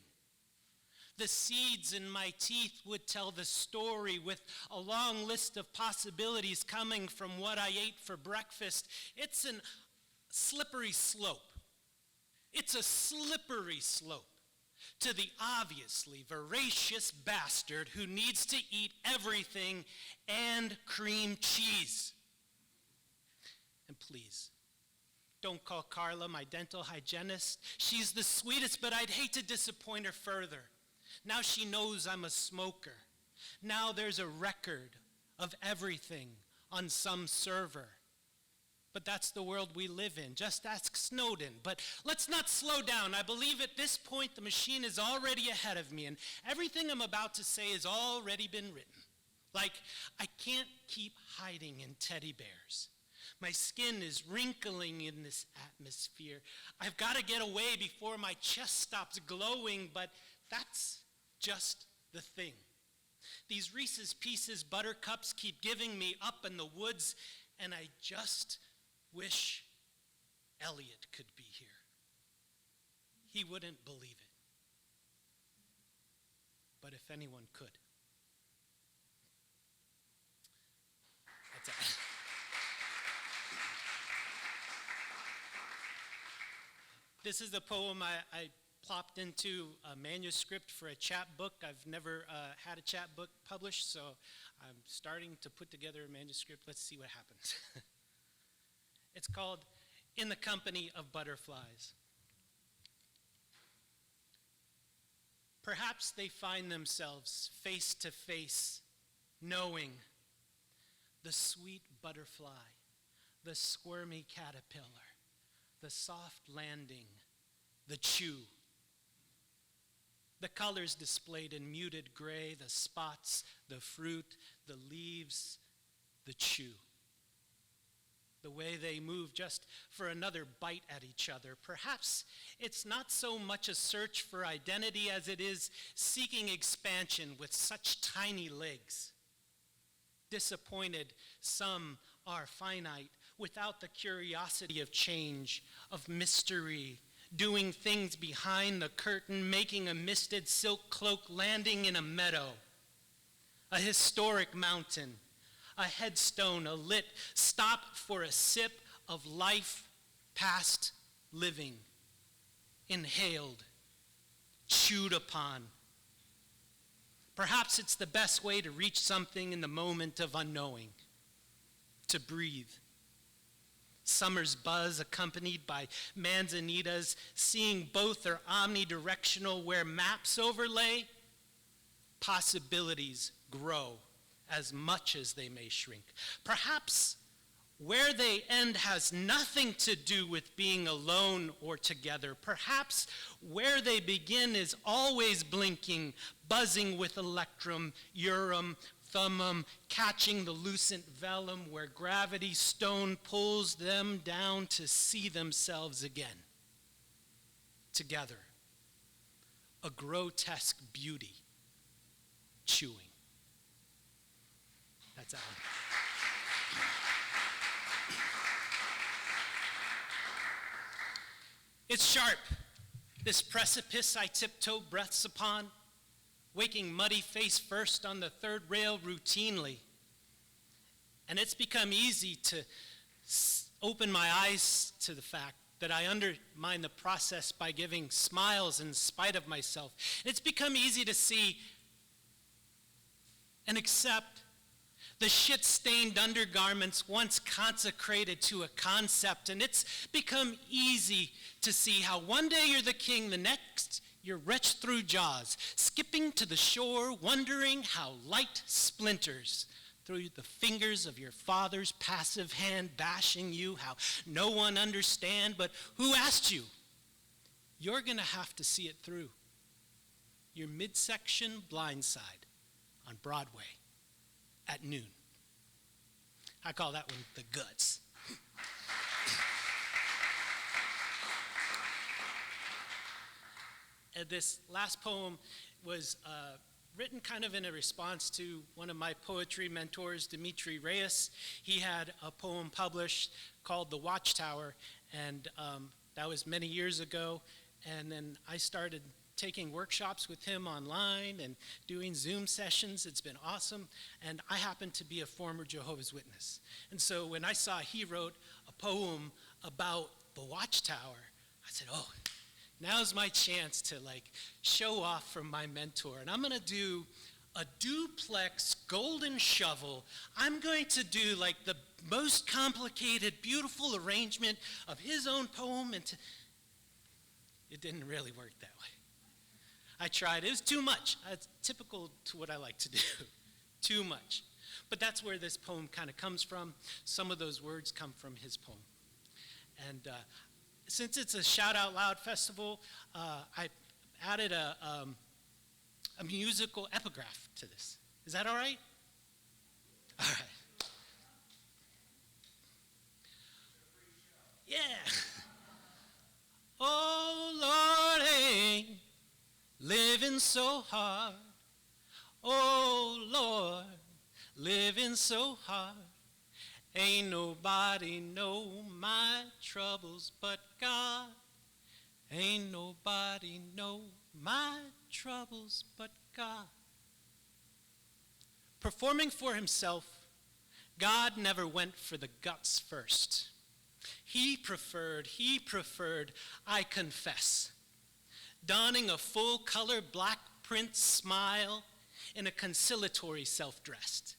The seeds in my teeth would tell the story with a long list of possibilities coming from what I ate for breakfast. It's a slippery slope. It's a slippery slope to the obviously voracious bastard who needs to eat everything and cream cheese. And please, don't call Carla my dental hygienist. She's the sweetest, but I'd hate to disappoint her further. Now she knows I'm a smoker. Now there's a record of everything on some server. But that's the world we live in. Just ask Snowden. But let's not slow down. I believe at this point the machine is already ahead of me, and everything I'm about to say has already been written. Like, I can't keep hiding in teddy bears. My skin is wrinkling in this atmosphere. I've got to get away before my chest stops glowing, but that's just the thing. These Reese's Pieces buttercups keep giving me up in the woods, and I just wish Elliot could be here. He wouldn't believe it. But if anyone could. That's it. This is a poem I plopped into a manuscript for a chapbook. I've never had a chapbook published, so I'm starting to put together a manuscript. Let's see what happens. It's called In the Company of Butterflies. Perhaps they find themselves face to face, knowing the sweet butterfly, the squirmy caterpillar, the soft landing, the chew. The colors displayed in muted gray, the spots, the fruit, the leaves, the chew. The way they move just for another bite at each other. Perhaps it's not so much a search for identity as it is seeking expansion with such tiny legs. Disappointed, some are finite, without the curiosity of change, of mystery, doing things behind the curtain, making a misted silk cloak, landing in a meadow, a historic mountain, a headstone, a lit stop for a sip of life past living, inhaled, chewed upon. Perhaps it's the best way to reach something in the moment of unknowing, to breathe. Summer's buzz accompanied by manzanitas, seeing both are omnidirectional where maps overlay, possibilities grow as much as they may shrink. Perhaps where they end has nothing to do with being alone or together. Perhaps where they begin is always blinking, buzzing with electrum, urim, thummum, catching the lucent vellum where gravity's stone pulls them down to see themselves again. Together, a grotesque beauty, chewing. That's Alan. It's sharp, this precipice I tiptoe breaths upon, waking muddy face first on the third rail routinely. And it's become easy to open my eyes to the fact that I undermine the process by giving smiles in spite of myself. It's become easy to see and accept the shit-stained undergarments once consecrated to a concept, and it's become easy to see how one day you're the king, the next you're wretched through jaws, skipping to the shore, wondering how light splinters through the fingers of your father's passive hand, bashing you, how no one understand, but who asked you? You're gonna have to see it through. Your midsection blindside on Broadway at noon. I call that one the guts. And this last poem was written kind of in a response to one of my poetry mentors, Dimitri Reyes. He had a poem published called The Watchtower, and that was many years ago. And then I started taking workshops with him online and doing Zoom sessions. It's been awesome. And I happen to be a former Jehovah's Witness. And so when I saw he wrote a poem about the Watchtower, I said, oh, now's my chance to show off from my mentor. And I'm gonna do a duplex golden shovel. I'm going to do the most complicated, beautiful arrangement of his own poem. And it didn't really work that way. I tried, it was too much. It's typical to what I like to do, too much. But that's where this poem kind of comes from. Some of those words come from his poem. And since it's a Shout Out Loud festival, I added a musical epigraph to this. Is that all right? All right. Yeah. Oh, Lord, ain't living so hard. Oh, Lord, living so hard. Ain't nobody know my troubles but God. Ain't nobody know my troubles but God. Performing for himself, God never went for the guts first. He preferred, I confess, donning a full-color black print smile in a conciliatory self-dressed.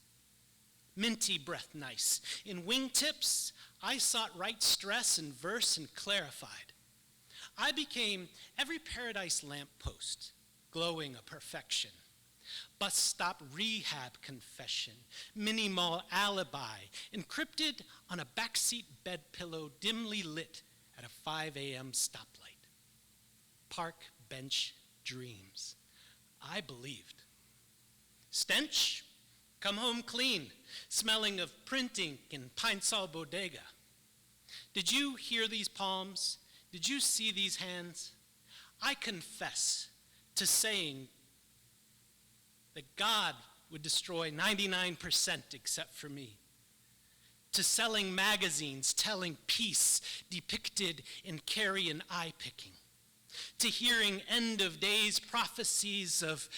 Minty breath nice. In wingtips, I sought right stress in verse and clarified. I became every paradise lamppost, glowing a perfection. Bus stop rehab confession, mini mall alibi, encrypted on a backseat bed pillow dimly lit at a 5 a.m. stoplight. Park bench dreams. I believed. Stench? Come home clean, smelling of print ink and Pine Sol Bodega. Did you hear these palms? Did you see these hands? I confess to saying that God would destroy 99% except for me. To selling magazines telling peace depicted in carrion eye-picking. To hearing end of days prophecies of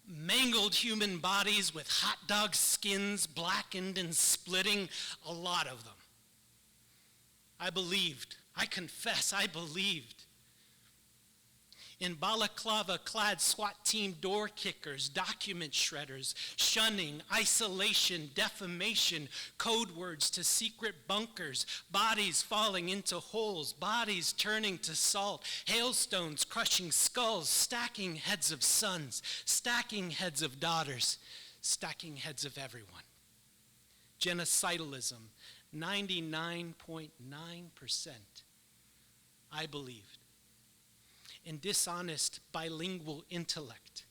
mangled human bodies with hot dog skins blackened and splitting, a lot of them. I believed, I confess, I believed. In balaclava-clad SWAT team door kickers, document shredders, shunning, isolation, defamation, code words to secret bunkers, bodies falling into holes, bodies turning to salt, hailstones crushing skulls, stacking heads of sons, stacking heads of daughters, stacking heads of everyone. Genocidalism, 99.9%, I believed. And dishonest bilingual intellect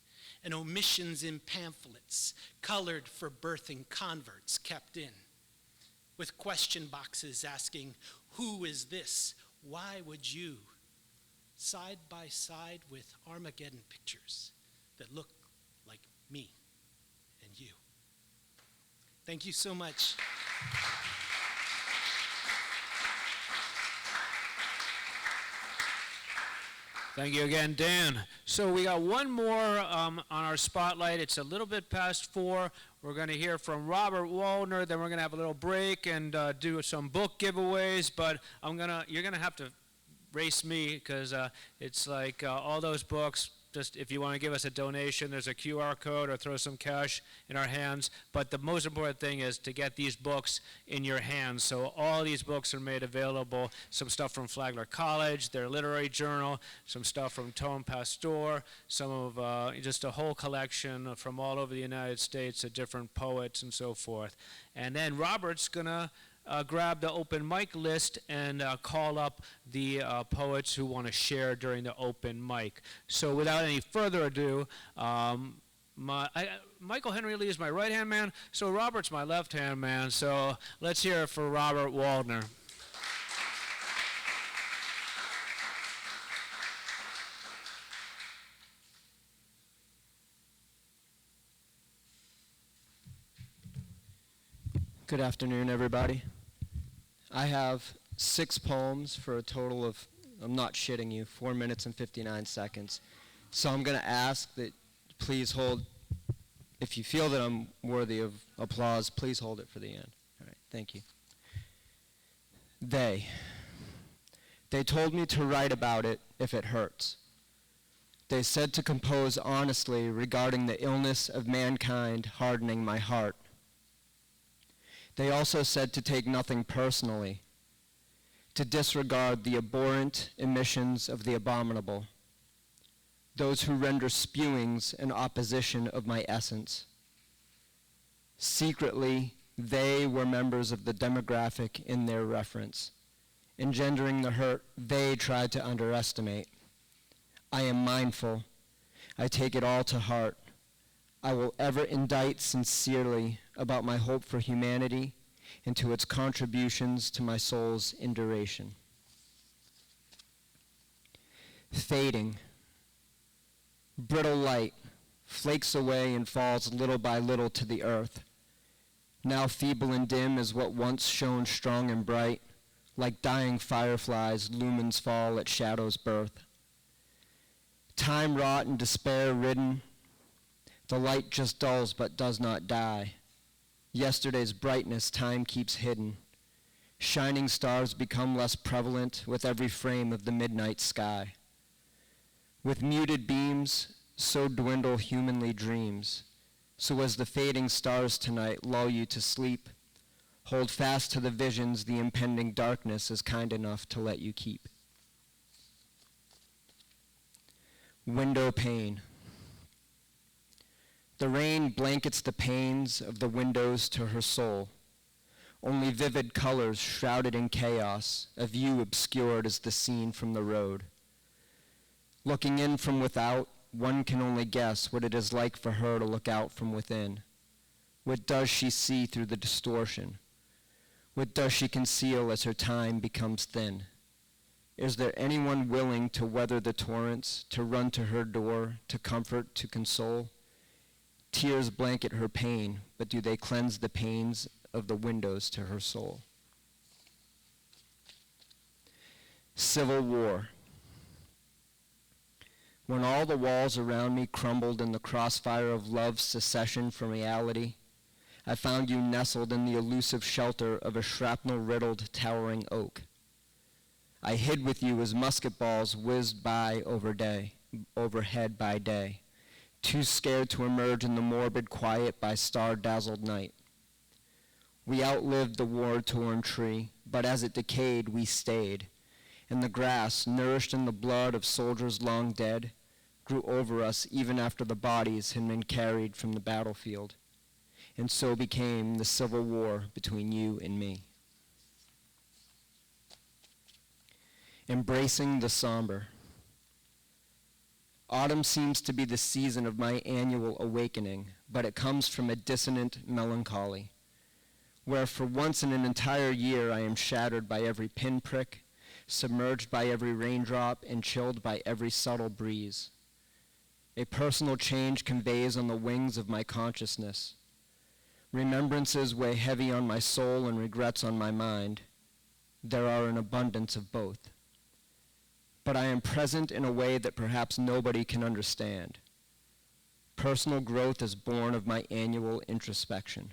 and omissions in pamphlets colored for birthing converts kept in, with question boxes asking, who is this? Why would you? Side by side with Armageddon pictures that look like me and you. Thank you so much. Thank you again, Dan. So we got one more on our spotlight. It's a little bit past 4. We're going to hear from Robert Waldner. Then we're going to have a little break and do some book giveaways. But you're going to have to race me because it's like all those books. Just if you want to give us a donation, there's a QR code or throw some cash in our hands. But the most important thing is to get these books in your hands. So all these books are made available. Some stuff from Flagler College, their literary journal, some stuff from Tome Pasteur, some of just a whole collection from all over the United States of different poets and so forth. And then Robert's going to grab the open mic list and call up the poets who want to share during the open mic. So without any further ado, Michael Henry Lee is my right-hand man, so Robert's my left-hand man. So let's hear it for Robert Waldner. Good afternoon, everybody. I have 6 poems for a total of, I'm not shitting you, 4 minutes and 59 seconds. So I'm going to ask that please hold, if you feel that I'm worthy of applause, please hold it for the end. All right, thank you. They told me to write about it if it hurts. They said to compose honestly regarding the illness of mankind hardening my heart. They also said to take nothing personally, to disregard the abhorrent emissions of the abominable, those who render spewings an opposition of my essence. Secretly, they were members of the demographic in their reference, engendering the hurt they tried to underestimate. I am mindful. I take it all to heart. I will ever indict sincerely about my hope for humanity and to its contributions to my soul's induration. Fading. Brittle light flakes away and falls little by little to the earth. Now feeble and dim as what once shone strong and bright, like dying fireflies, lumens fall at shadow's birth. Time wrought and despair ridden, the light just dulls but does not die. Yesterday's brightness time keeps hidden. Shining stars become less prevalent with every frame of the midnight sky. With muted beams, so dwindle humanly dreams. So as the fading stars tonight lull you to sleep, hold fast to the visions the impending darkness is kind enough to let you keep. Window pane. The rain blankets the panes of the windows to her soul. Only vivid colors shrouded in chaos, a view obscured as the scene from the road. Looking in from without, one can only guess what it is like for her to look out from within. What does she see through the distortion? What does she conceal as her time becomes thin? Is there anyone willing to weather the torrents, to run to her door, to comfort, to console? Tears blanket her pain, but do they cleanse the pains of the windows to her soul? Civil war. When all the walls around me crumbled in the crossfire of love's secession from reality, I found you nestled in the elusive shelter of a shrapnel-riddled towering oak. I hid with you as musket balls whizzed by overhead by day, too scared to emerge in the morbid quiet by star-dazzled night. We outlived the war-torn tree, but as it decayed, we stayed, and the grass, nourished in the blood of soldiers long dead, grew over us even after the bodies had been carried from the battlefield. and so became the civil war between you and me. Embracing the somber. Autumn seems to be the season of my annual awakening, but it comes from a dissonant melancholy, where for once in an entire year I am shattered by every pinprick, submerged by every raindrop, and chilled by every subtle breeze. A personal change conveys on the wings of my consciousness. Remembrances weigh heavy on my soul and regrets on my mind. There are an abundance of both. But I am present in a way that perhaps nobody can understand. Personal growth is born of my annual introspection,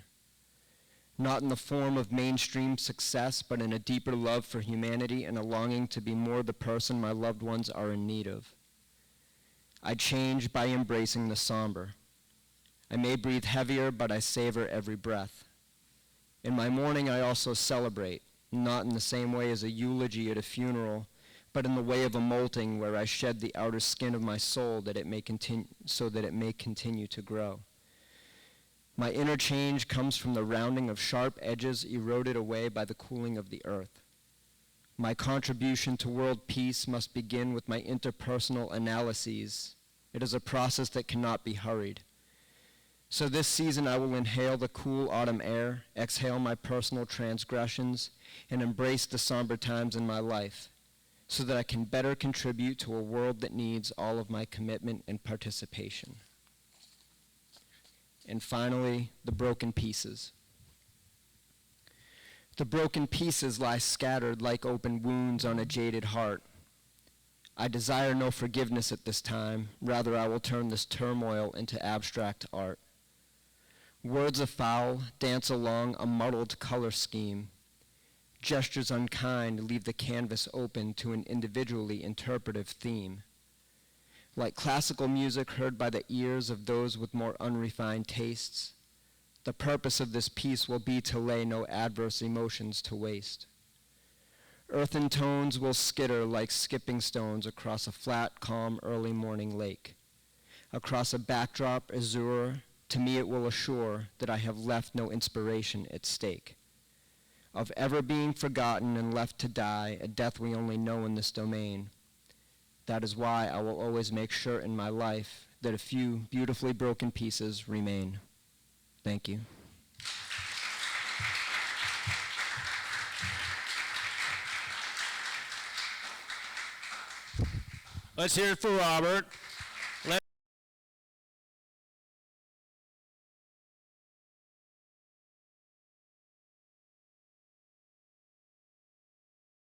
not in the form of mainstream success, but in a deeper love for humanity and a longing to be more the person my loved ones are in need of. I change by embracing the somber. I may breathe heavier, but I savor every breath. In my mourning, I also celebrate, not in the same way as a eulogy at a funeral, but in the way of a molting where I shed the outer skin of my soul that it may so that it may continue to grow. My inner change comes from the rounding of sharp edges eroded away by the cooling of the earth. My contribution to world peace must begin with my interpersonal analyses. It is a process that cannot be hurried. So this season I will inhale the cool autumn air, exhale my personal transgressions, and embrace the somber times in my life, so that I can better contribute to a world that needs all of my commitment and participation. And finally, the broken pieces. The broken pieces lie scattered like open wounds on a jaded heart. I desire no forgiveness at this time. Rather, I will turn this turmoil into abstract art. Words afoul dance along a muddled color scheme. Gestures unkind leave the canvas open to an individually interpretive theme. Like classical music heard by the ears of those with more unrefined tastes, the purpose of this piece will be to lay no adverse emotions to waste. Earthen tones will skitter like skipping stones across a flat, calm, early morning lake. Across a backdrop azure, to me it will assure that I have left no inspiration at stake. Of ever being forgotten and left to die, a death we only know in this domain. That is why I will always make sure in my life that a few beautifully broken pieces remain. Thank you. Let's hear it for Robert.